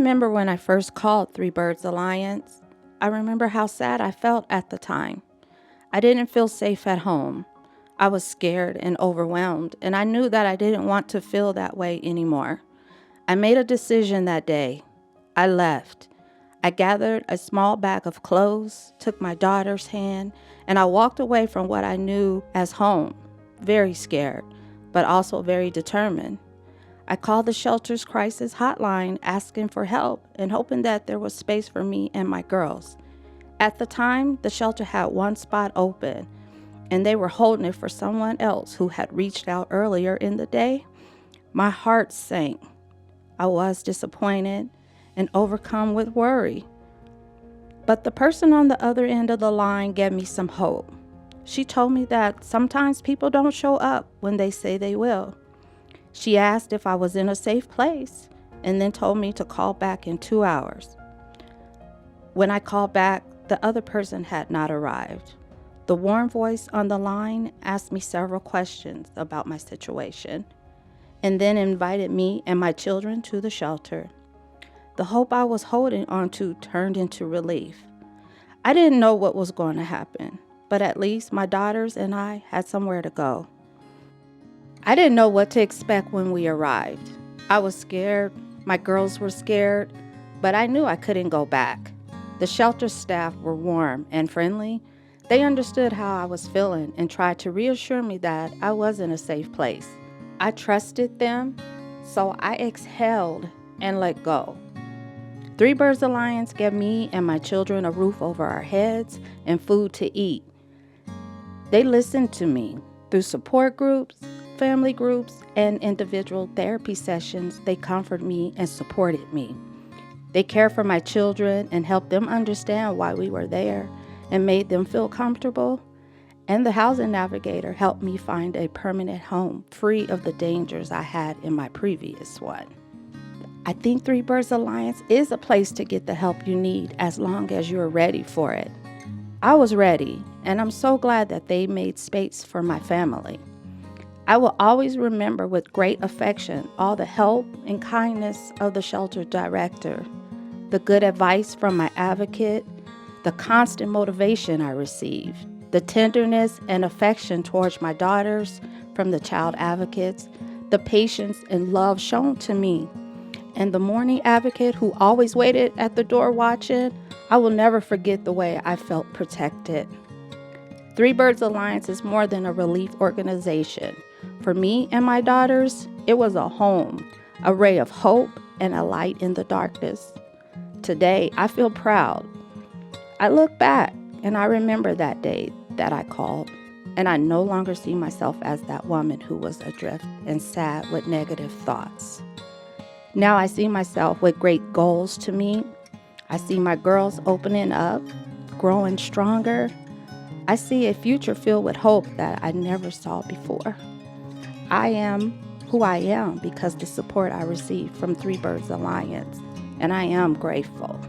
remember when I first called Three Birds Alliance. I remember how sad I felt at the time. I didn't feel safe at home. I was scared and overwhelmed, and I knew that I didn't want to feel that way anymore. I made a decision that day. I left. I gathered a small bag of clothes, took my daughter's hand, and I walked away from what I knew as home, very scared, but also very determined. I called the shelter's crisis hotline asking for help and hoping that there was space for me and my girls. At the time, the shelter had one spot open, and they were holding it for someone else who had reached out earlier in the day. My heart sank. I was disappointed and overcome with worry. But the person on the other end of the line gave me some hope. She told me that sometimes people don't show up when they say they will. She asked if I was in a safe place and then told me to call back in 2 hours. When I called back, the other person had not arrived. The warm voice on the line asked me several questions about my situation and then invited me and my children to the shelter. The hope I was holding onto turned into relief. I didn't know what was going to happen, but at least my daughters and I had somewhere to go. I didn't know what to expect when we arrived. I was scared, my girls were scared, but I knew I couldn't go back. The shelter staff were warm and friendly. They understood how I was feeling and tried to reassure me that I was in a safe place. I trusted them, so I exhaled and let go. Three Birds Alliance gave me and my children a roof over our heads and food to eat. They listened to me through support groups, family groups, and individual therapy sessions. They comforted me and supported me. They cared for my children and helped them understand why we were there and made them feel comfortable. And the housing navigator helped me find a permanent home free of the dangers I had in my previous one. I think Three Birds Alliance is a place to get the help you need as long as you're ready for it. I was ready, and I'm so glad that they made space for my family. I will always remember with great affection all the help and kindness of the shelter director, the good advice from my advocate, the constant motivation I received, the tenderness and affection towards my daughters from the child advocates, the patience and love shown to me, and the morning advocate who always waited at the door watching. I will never forget the way I felt protected. Three Birds Alliance is more than a relief organization. For me and my daughters, it was a home, a ray of hope, and a light in the darkness. Today, I feel proud. I look back and I remember that day that I called, and I no longer see myself as that woman who was adrift and sad with negative thoughts. Now I see myself with great goals to meet. I see my girls opening up, growing stronger. I see a future filled with hope that I never saw before. I am who I am because the support I received from Three Birds Alliance, and I am grateful.